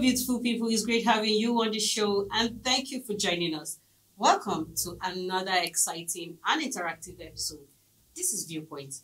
beautiful people. It's great having you on the show, and thank you for joining us. Welcome to another exciting and interactive episode. This is Viewpoint,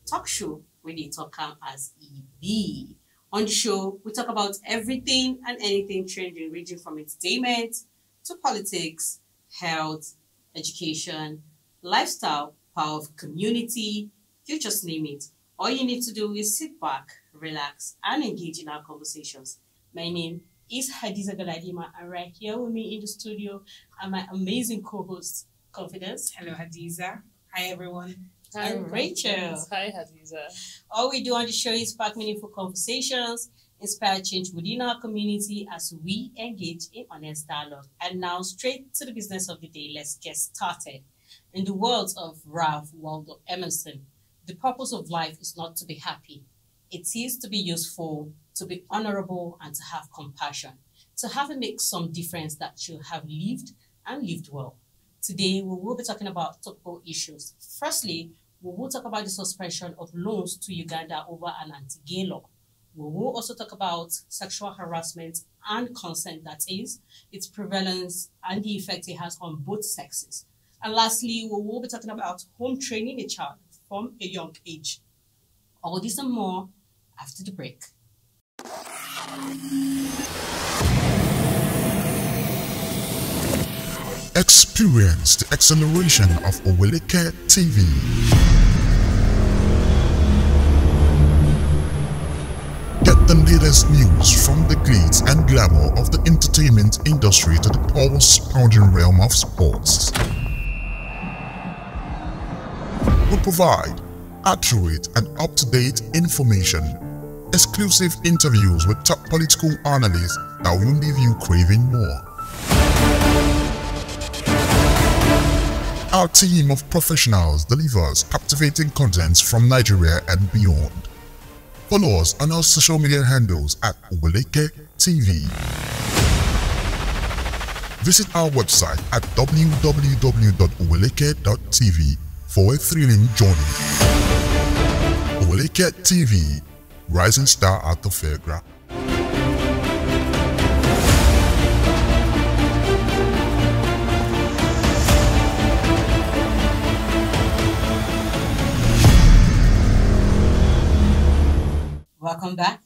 talk show where they talk as EB. On the show, we talk about everything and anything trending, ranging from entertainment to politics, health, education, lifestyle, power of community, you just name it. All you need to do is sit back, relax, and engage in our conversations. My name is Hadiza Galadima, and right here with me in the studio are my amazing co-host, Confidence. Hello, Hadiza. Hi, everyone. Hi, Rachel. Hi, Hadiza. All we do on the show is spark meaningful conversations, inspire change within our community as we engage in honest dialogue. And now, straight to the business of the day, let's get started. In the words of Ralph Waldo Emerson, the purpose of life is not to be happy. It is to be useful, to be honorable, and to have compassion, to have and make some difference that you have lived and lived well. Today, we will be talking about topical issues. Firstly, we will talk about the suspension of loans to Uganda over an anti-gay law. We will also talk about sexual harassment and consent, that is, its prevalence and the effect it has on both sexes. And lastly, we will be talking about home training a child from a young age. All this and more after the break. Experience the acceleration of Oweleke TV. Get the latest news from the glitz and glamour of the entertainment industry to the pulse-pounding realm of sports. We provide accurate and up-to-date information, exclusive interviews with top political analysts that will leave you craving more. Our team of professionals delivers captivating content from Nigeria and beyond. Follow us on our social media handles at Oweleke TV. Visit our website at www.oweleke.tv for a thrilling journey. Oweleke TV, rising star at the fairground. Welcome back.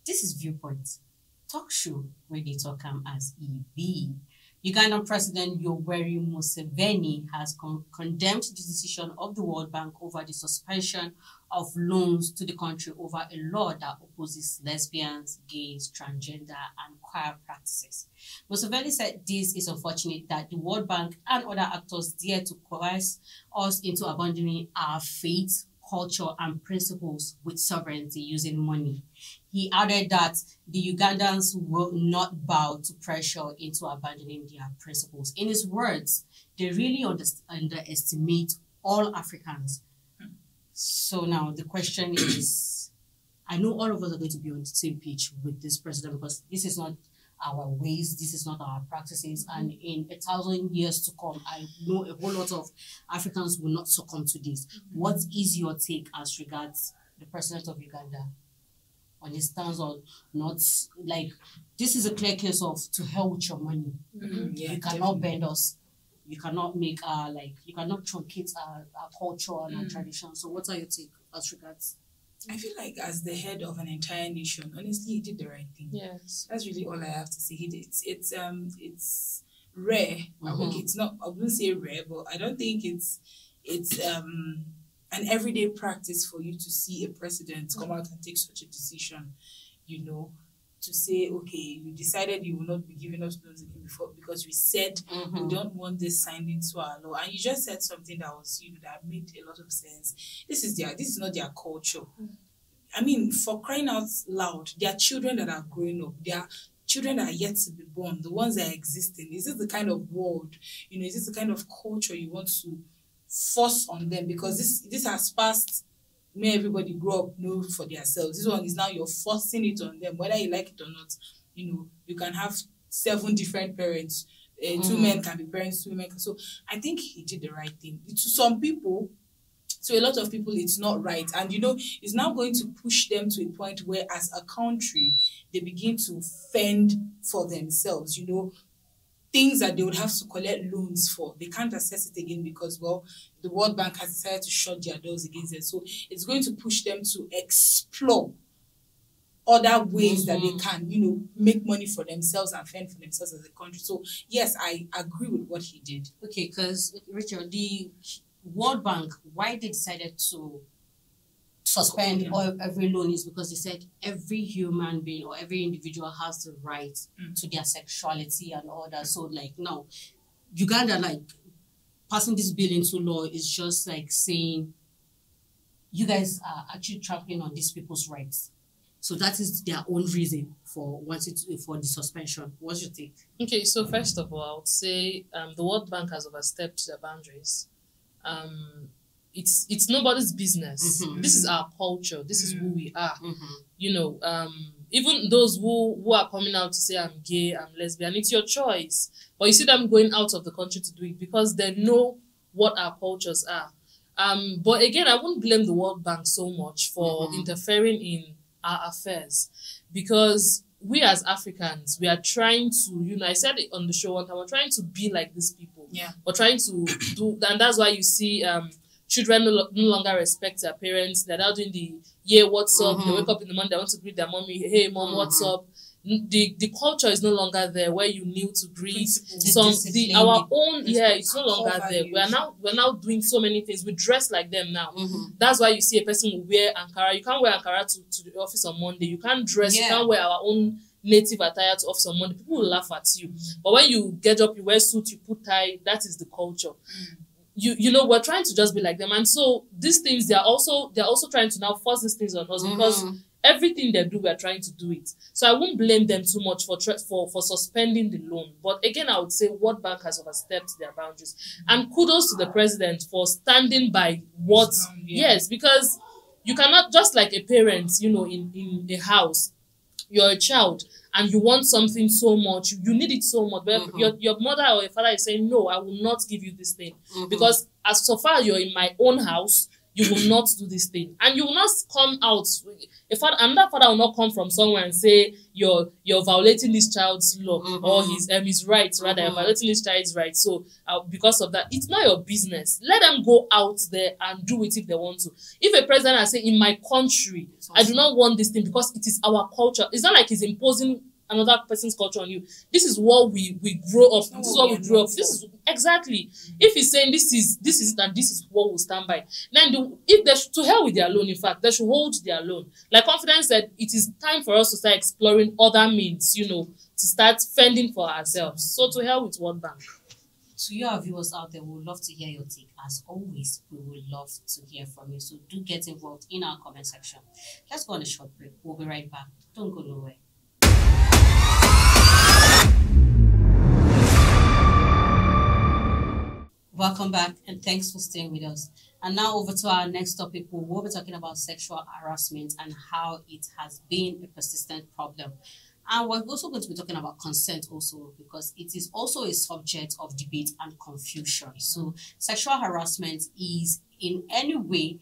This is Viewpoint, talk show where they talk as EB. Ugandan President Yoweri Museveni has condemned the decision of the World Bank over the suspension of loans to the country over a law that opposes lesbians, gays, transgender, and queer practices. Museveni said this is unfortunate that the World Bank and other actors dare to coerce us into abandoning our faith, culture, and principles with sovereignty using money. He added that the Ugandans will not bow to pressure into abandoning their principles. In his words, they really underestimate all Africans. So now the question is, I know all of us are going to be on the same page with this president because this is not our ways, this is not our practices, and in 1,000 years to come, I know a whole lot of Africans will not succumb to this. What is your take as regards the president of Uganda on his stance on not, like, this is a clear case of to hell with your money. Yeah, You cannot bend us. You cannot make you cannot truncate our culture and our tradition. So what are your take as regards? I feel like as the head of an entire nation, honestly, he did the right thing. Yes. That's really all I have to say. He did. It's rare. Okay, it's not. I wouldn't say rare, but I don't think it's an everyday practice for you to see a president come out and take such a decision. You know, to say, okay, you decided you will not be giving us loans again before because we said we don't want this signed into our law, and you just said something that was, that made a lot of sense. This is not their culture. I mean, for crying out loud, their children that are growing up, their children that are yet to be born, the ones that are existing. Is this the kind of world, is this the kind of culture you want to force on them? Because this has passed. May everybody grow up know for themselves. This one is now you're forcing it on them, whether you like it or not. You can have 7 different parents. 2 men can be parents, 2 women. So I think he did the right thing. To some people, So a lot of people, it's not right. And, it's now going to push them to a point where, as a country, they begin to fend for themselves, things that they would have to collect loans for. They can't access it again because, the World Bank has decided to shut their doors against it. So it's going to push them to explore other ways that they can, make money for themselves and fend for themselves as a country. So, yes, I agree with what he did. Okay, because, Richard, the World Bank, why they decided to suspend every loan is because they said every human being or every individual has the right to their sexuality and all that. So, now, Uganda, passing this bill into law is just saying you guys are actually trampling on these people's rights. So that is their own reason for for the suspension. What's your take? Okay, so first of all, I would say the World Bank has overstepped their boundaries. It's nobody's business. This is our culture. This is who we are. Even those who are coming out to say I'm gay, I'm lesbian, it's your choice. But you see them going out of the country to do it because they know what our cultures are. But again, I wouldn't blame the World Bank so much for interfering in our affairs, because we as Africans, we are trying to, I said it on the show one time, we're trying to be like these people. Yeah. We're trying to do, and that's why you see children no longer respect their parents. They're now doing the, yeah, what's up? They wake up in the morning, they want to greet their mommy, hey, mom, what's up? The culture is no longer there where you kneel to greet. It's no longer there. We're now doing so many things. We dress like them now. That's why you see a person will wear Ankara. You can't wear Ankara to the office on Monday. You can't dress. You can't wear our own native attire to office on Monday. People will laugh at you. But when you get up, you wear suit, you put tie. That is the culture. We're trying to just be like them, and so these things they're also trying to now force these things on us because everything they do, we're trying to do it. So I won't blame them too much for suspending the loan. But again, I would say World Bank has overstepped their boundaries. And kudos to the president for standing by what... Yes, because you cannot, just like a parent, in a house, you're a child and you want something so much, you need it so much. But your mother or your father is saying, no, I will not give you this thing. Because as so far you're in my own house, you will not do this thing. And you will not come out... Another father will not come from somewhere and say you're violating this child's law or his rights, rather, you're violating this child's rights. So because of that, it's not your business. Let them go out there and do it if they want to. If a president has said, in my country, I do not want this thing because it is our culture. It's not like he's imposing another person's culture on you. This is what we grow up. This is what we grew up. This is exactly. If he's saying this is it and this is what we'll stand by, then if they to hell with their loan. In fact, they should hold their loan. Like Confidence said, it is time for us to start exploring other means. To start fending for ourselves. So to hell with World Bank. To your viewers out there, we would love to hear your take. As always, we would love to hear from you. So do get involved in our comment section. Let's go on a short break. We'll be right back. Don't go nowhere. Welcome back and thanks for staying with us. And now over to our next topic. We'll be talking about sexual harassment and how it has been a persistent problem. And we're also going to be talking about consent also, because it is also a subject of debate and confusion. So sexual harassment is in any way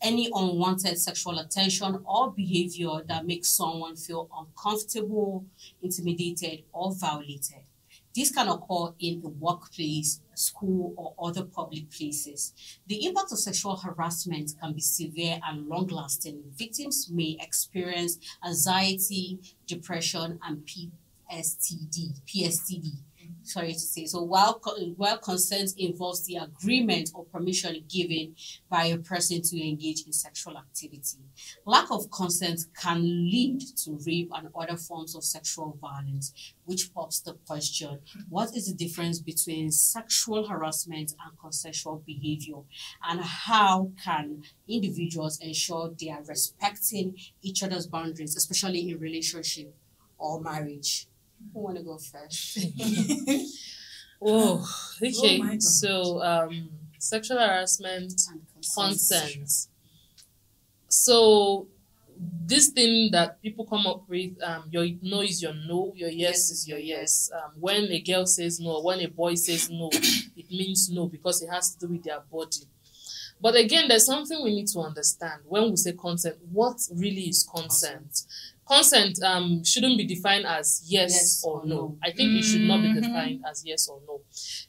any unwanted sexual attention or behavior that makes someone feel uncomfortable, intimidated, or violated. This can occur in a workplace, school, or other public places. The impact of sexual harassment can be severe and long-lasting. Victims may experience anxiety, depression, and PTSD. Sorry to say. So while consent involves the agreement or permission given by a person to engage in sexual activity, lack of consent can lead to rape and other forms of sexual violence, which pops the question, what is the difference between sexual harassment and consensual behavior, and how can individuals ensure they are respecting each other's boundaries, especially in relationship or marriage? Who want to go first? Okay. So, sexual harassment, consent. So, this thing that people come up with, your no is your no, your yes is your yes. When a girl says no, when a boy says no, it means no because it has to do with their body. But again, there's something we need to understand when we say consent. What really is consent? Consent shouldn't be defined as yes or no. I think it should not be defined as yes or no.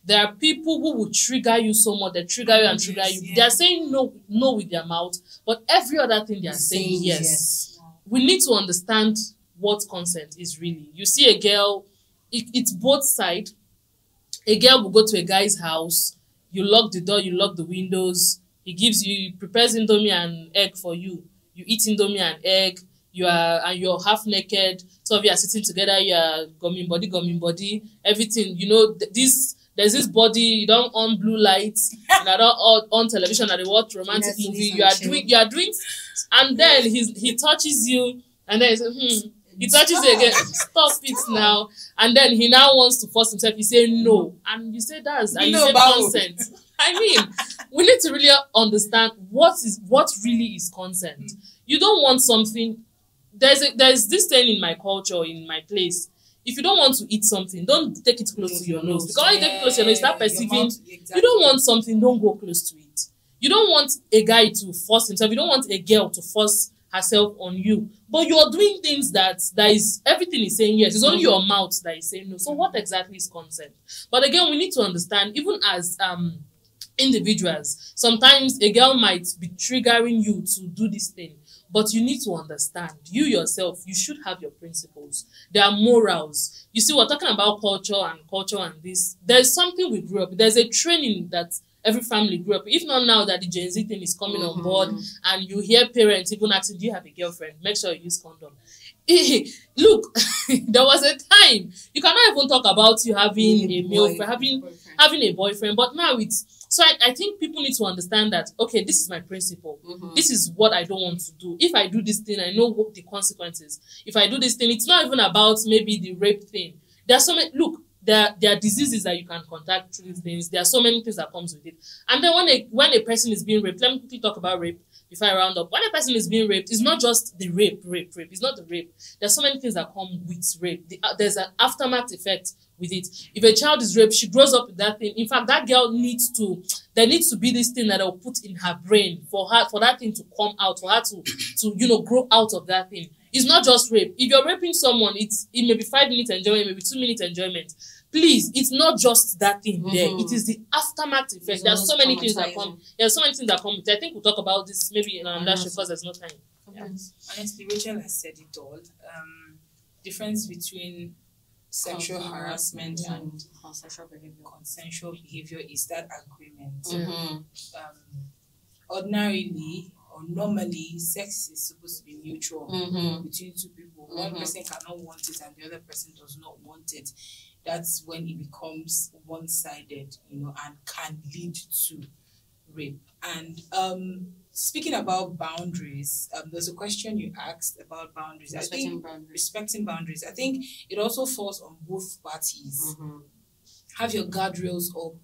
There are people who will trigger you so much, they trigger you and trigger you. They are saying no with their mouth, but every other thing they are saying yes. We need to understand what consent is really. You see a girl, it's both sides. A girl will go to a guy's house, you lock the door, you lock the windows, he prepares indomie and egg for you. You eat indomie and egg, you're half naked, so if you are sitting together, you are gumming body, everything. You know, there's this body, you don't on blue lights, and I don't on television and they watch romantic movie. You are doing, and then he touches you, and then he touches you again. Stop it now. And then he now wants to force himself. He say no, and you say and you say consent. I mean, we need to really understand what really is consent. You don't want something. There's this thing in my culture, in my place. If you don't want to eat something, don't take it close to your nose. Because when you take it close to your nose, you start perceiving. You don't want something, don't go close to it. You don't want a guy to force himself. You don't want a girl to force herself on you. But you're doing things that is everything is saying yes. It's only your mouth that is saying no. So what exactly is consent? But again, we need to understand, even as individuals, sometimes a girl might be triggering you to do this thing. But you need to understand, you yourself, you should have your principles. There are morals. You see, we're talking about culture and this. There's something we grew up with. There's a training that every family grew up with. If not now that the Gen Z thing is coming on board and you hear parents even asking, do you have a girlfriend? Make sure you use condom. Look, there was a time you cannot even talk about you having a male friend, having a boyfriend. But now it's so I think people need to understand that, okay, this is my principle. This is what I don't want to do. If I do this thing, I know what the consequences. If I do this thing, it's not even about maybe the rape thing. There are so many, look, there are diseases that you can contact through these things. There are so many things that comes with it. And then when a person is being raped, let me quickly talk about rape before I round up. When a person is being raped, it's not just the rape. It's not the rape. There's so many things that come with rape. There's an aftermath effect with it. If a child is raped, she grows up with that thing. In fact, that girl there needs to be this thing that will put in her brain for that thing to come out, for her to grow out of that thing. It's not just rape. If you're raping someone, it may be 5 minutes enjoyment, maybe 2 minutes enjoyment. Please, it's not just that thing there. It is the aftermath effect. There are so many things that come. There are so many things that come with it. I think we'll talk about this maybe in another show because there's no time. Yeah. Honestly, Rachel has said it all. Difference between sexual harassment and consensual behavior is that agreement. Ordinarily or normally, sex is supposed to be mutual between two people. One person cannot want it and the other person does not want it. That's when it becomes one-sided, and can lead to rape. And speaking about boundaries, there's a question you asked about boundaries. Respecting boundaries. I think it also falls on both parties. Have your guardrails up.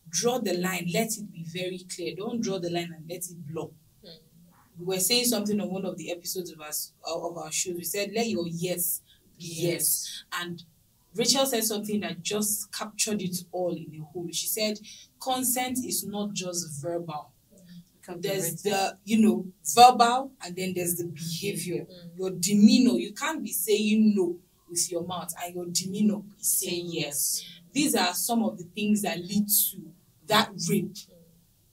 Draw the line. Let it be very clear. Don't draw the line and let it blow. We were saying something on one of the episodes of our show. We said, let your yes be yes. And Rachel said something that just captured it all in a whole. She said, consent is not just verbal. There's the, verbal, and then there's the behavior. Your demeanor. You can't be saying no with your mouth and your demeanor is saying yes. These are some of the things that lead to that rape.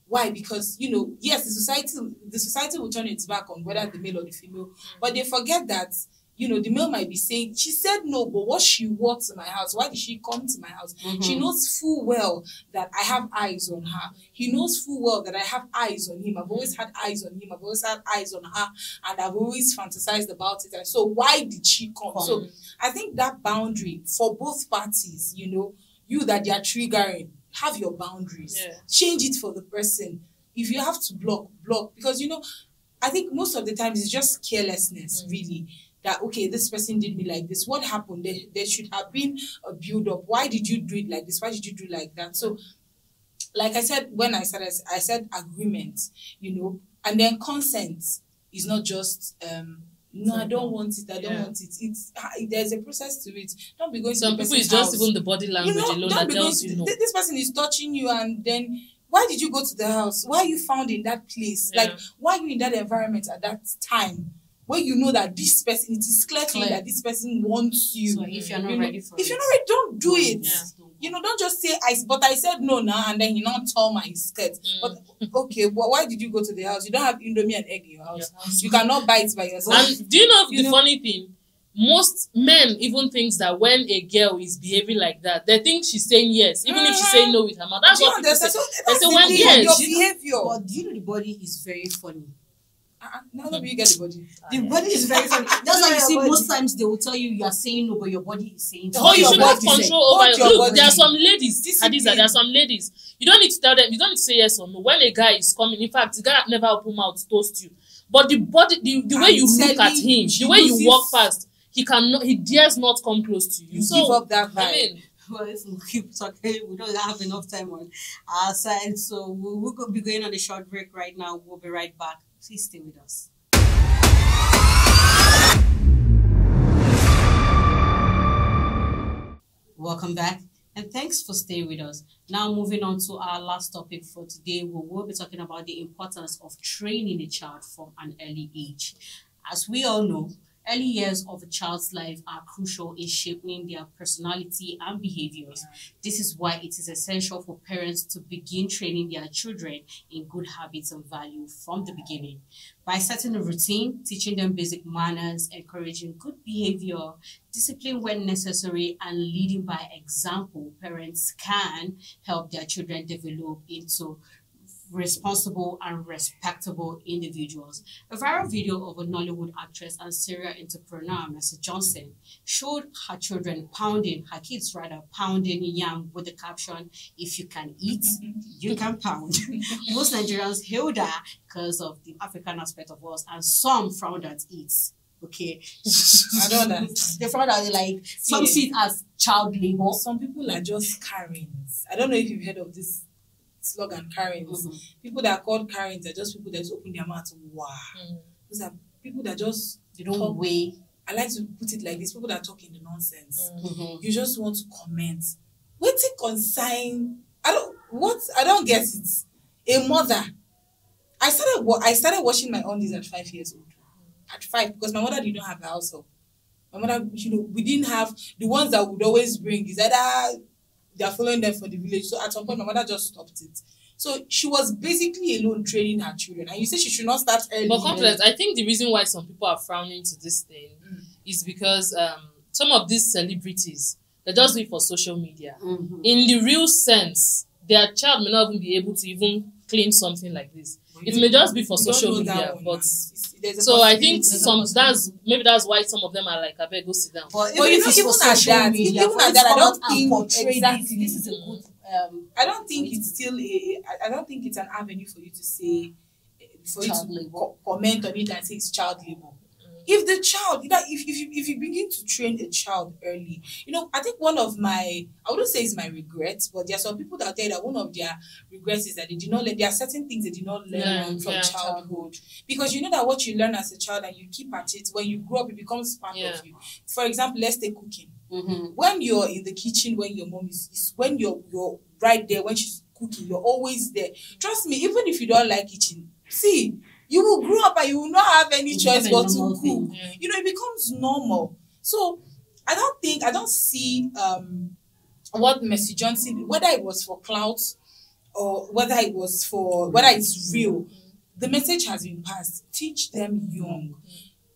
Why? Because, yes, the society will turn its back on whether the male or the female, but they forget that, the male might be saying, she said no, but what she wore to my house, why did she come to my house? She knows full well that I have eyes on her. He knows full well that I have eyes on him. I've always had eyes on him. I've always had eyes on her, and I've always fantasized about it. And so why did she come? So I think that boundary for both parties, you that they are triggering, have your boundaries. Change it for the person. If you have to block. Because, I think most of the times it's just carelessness, really. That, okay, this person did me like this. What happened? There should have been a build-up. Why did you do it like this? Why did you do it like that? So, like I said, when I said agreement, and then consent is not just, no, I don't want it. I don't want it. There's a process to it. Don't be going to the person's house. Some people, it's just even the body language alone that tells you no. This person is touching you, and then why did you go to the house? Why are you found in that place? Yeah. Like, why are you in that environment at that time? When you know that this person, it is clear to you that this person wants you. So if you're not ready for it. If you're not ready, don't do it. Yeah. Don't just say, I said no now, and then you not tell my skirt. But, okay, well, why did you go to the house? You don't have Indomie and egg in your house. You cannot buy it by yourself. And do you know the funny thing? Most men even thinks that when a girl is behaving like that, they think she's saying yes, even if she's saying no with her mouth. That's what people say. They say, well, yes. Your behavior. But do you know the body is very funny? Now that you get the body. The body is very funny. That's why you see most times they will tell you are saying no, but your body is saying no. Oh, you should have control over your body. Look, there are some ladies, Hadiza, there are some ladies. You don't need to tell them, you don't need to say yes or no. When a guy is coming, in fact, the guy never open mouth to toast you. But the body, the way you look at him, the way you walk past, he dares not come close to you. So, give up that vibe. I mean, well, if we keep talking, we don't have enough time on our side. So we'll be going on a short break right now. We'll be right back. Please stay with us. Welcome back, and thanks for staying with us. Now, moving on to our last topic for today, we will be talking about the importance of training a child from an early age. As we all know, early years of a child's life are crucial in shaping their personality and behaviors. This is why it is essential for parents to begin training their children in good habits and value from the beginning. By setting a routine, teaching them basic manners, encouraging good behavior, discipline when necessary, and leading by example, parents can help their children develop into responsible and respectable individuals. A viral video of a Nollywood actress and serial entrepreneur, Mercy Johnson, showed her kids pounding yam with the caption, "If you can eat, you can pound." Most Nigerians hailed her because of the African aspect of us, and some frowned at it. Okay. I don't know. They frowned at it like some see it as child labor. Some people are just Karens. I don't know if you've heard of this slogan, Karens. People that are called Karens are just people that just open their mouth. Wow. Those are people that just don't weigh. I like to put it like this: people that talk in the nonsense. You just want to comment. What's it consign? I don't get it. A mother. I started washing my undies at 5 years old. At 5, because my mother didn't have a house help. My mother, we didn't have the ones that would always bring is either they are following them from the village. So at some point, my mother just stopped it. So she was basically alone training her children. And you say she should not start early. But confidence, I think the reason why some people are frowning to this thing is because some of these celebrities, they just do it for social media. In the real sense, their child may not even be able to even clean something like this. It may just be for social media, but so I think that's why some of them are like, I better go sit down. But even at that, I don't think exactly this is a good. I don't think it's still I don't think it's an avenue for you to say comment on it and say it's child labor. If the child, if you begin to train a child early, I think one of my, I wouldn't say it's my regret, but there are some people that tell that one of their regrets is that they did not learn, there are certain things they did not learn from childhood. Because you know that what you learn as a child and you keep at it, when you grow up, it becomes part of you. For example, let's take cooking. When you're in the kitchen, when your mom is when you're right there, when she's cooking, you're always there. Trust me, even if you don't like kitchen, you will grow up and you will not have any choice but to cook. It becomes normal. So I don't see what Mercy Johnson, whether it was for clout or whether it's real, the message has been passed. Teach them young.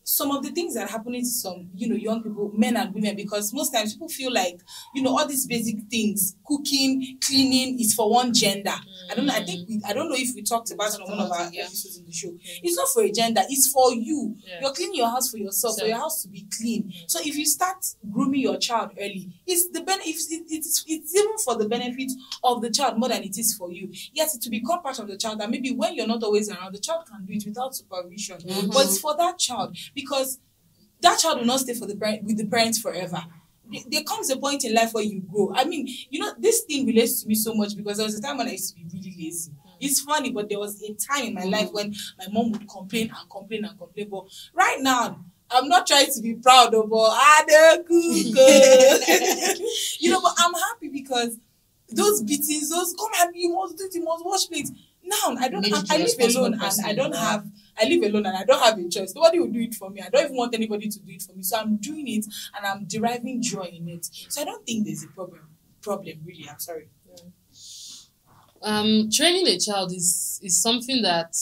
Some of the things that are happening to some, young people, men and women, because most times people feel like, all these basic things, cooking, cleaning is for one gender. I don't know. I don't know if we talked about it on one of our episodes in the show. It's not for a gender. It's for you. You're cleaning your house for yourself, for your house to be clean. So if you start grooming your child early, it's even for the benefit of the child more than it is for you. Yes, it will become part of the child, and maybe when you're not always around, the child can do it without supervision. But it's for that child. Because that child will not stay with the parents forever. There comes a point in life where you grow. I mean, this thing relates to me so much because there was a time when I used to be really lazy. It's funny, but there was a time in my life when my mom would complain and complain and complain. But right now, I'm not trying to be proud of, but I don't cook. But I'm happy because those beatings, those come and you must do it, you must wash plates. Now I don't have, I live alone and I don't have a choice. Nobody will do it for me. I don't even want anybody to do it for me. So I'm doing it and I'm deriving joy in it. So I don't think there's a problem really. I'm sorry. Training a child is something that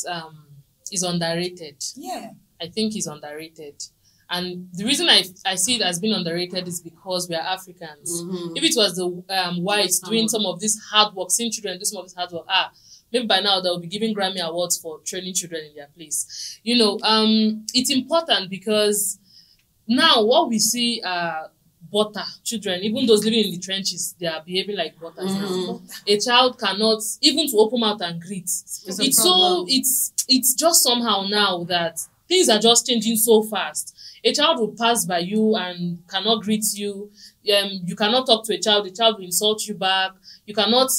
is underrated. Yeah. I think is underrated. And the reason I see it as being underrated is because we are Africans. If it was the whites doing some of this hard work, seeing children do some of this hard work, maybe by now they'll be giving Grammy Awards for training children in their place. You know, it's important because now what we see butter children, even those living in the trenches, they are behaving like butters now. A child cannot even to open mouth and greet. It's just somehow now that things are just changing so fast. A child will pass by you and cannot greet you. You cannot talk to a child. The child will insult you back. You cannot.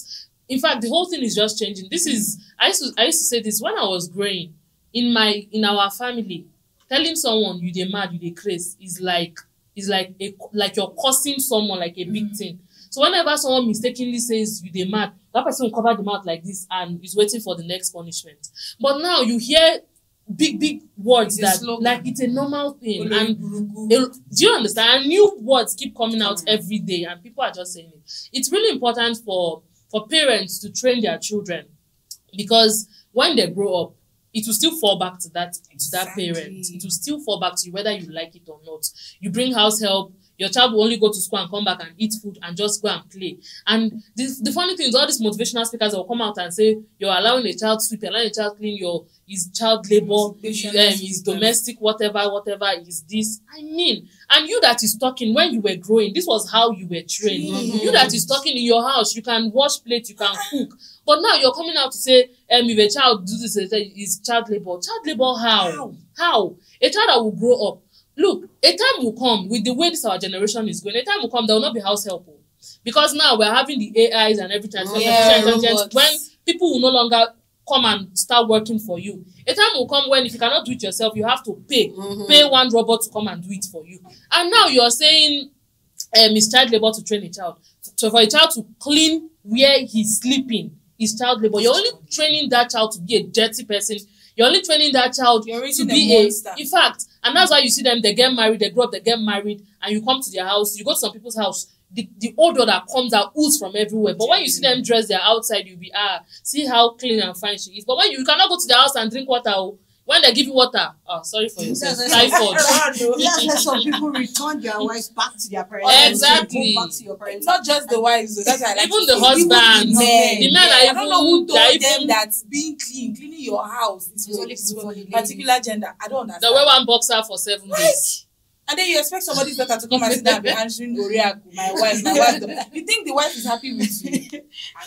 In fact, the whole thing is just changing. This is. I used to say this when I was growing in our family. Telling someone you dey mad, you dey craze is like you're cursing someone like a big thing. So whenever someone mistakenly says you dey mad, that person will cover the mouth like this and is waiting for the next punishment. But now you hear big words that like it's a normal thing. And do you understand? New words keep coming out every day and people are just saying it. It's really important for parents to train their children because when they grow up, it will still fall back to that parent. It will still fall back to you whether you like it or not. You bring house help, your child will only go to school and come back and eat food and just go and play. And the funny thing is all these motivational speakers will come out and say you're allowing a child sweep, you're allowing a child clean, his child labor, his domestic whatever is this. I mean, and you that is talking when you were growing, this was how you were trained. You that is talking in your house, you can wash plates, you can cook. But now you're coming out to say, if a child do this, is child labor. Child labor how? How? A child that will grow up. Look, a time will come with the way this our generation is going. A time will come there will not be house help, because now we're having the AIs and everything. When people will no longer come and start working for you. A time will come when if you cannot do it yourself, you have to pay one robot to come and do it for you. And now you're saying it's child labor to train a child. So for a child to clean where he's sleeping is child labor. You're only training that child to be a dirty person. You're only training that child to be a monster. In fact, and that's why you see them, they get married, they grow up, they get married, and you come to their house, you go to some people's house, the odor that comes out ooze from everywhere. But when you see them dressed, they're outside, you'll be, see how clean and fine she is. But when you cannot go to their house and drink water, when they give you water, sorry for yourself, typhoid. That's why some people return their wives back to their parents. Exactly. Back to your parents. Not just the wives, that's why I like even the husbands. The men are even. I don't know who told them that being cleaning your house is for particular gender. I don't understand. They wear one boxer for 7 days. And then you expect somebody's daughter to come and sit down and be answering Oriaku, my wife. You think the wife is happy with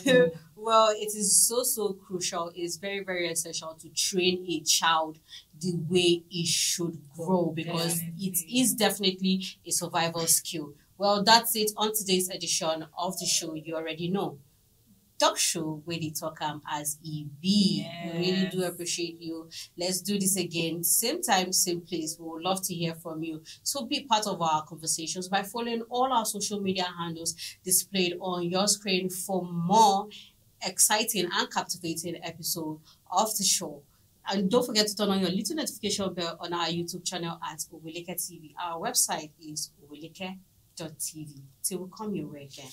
you? Well, it is so crucial. It's very, very essential to train a child the way it should grow, because it is definitely a survival skill. Well, that's it on today's edition of the show. You already know. Talk show where they talk as EB. We really do appreciate you. Let's do this again. Same time, same place. We would love to hear from you. So be part of our conversations by following all our social media handles displayed on your screen for more exciting and captivating episode of the show. And don't forget to turn on your little notification bell on our YouTube channel at Oweleke TV. Our website is oweleke.tv. Till we come your way again.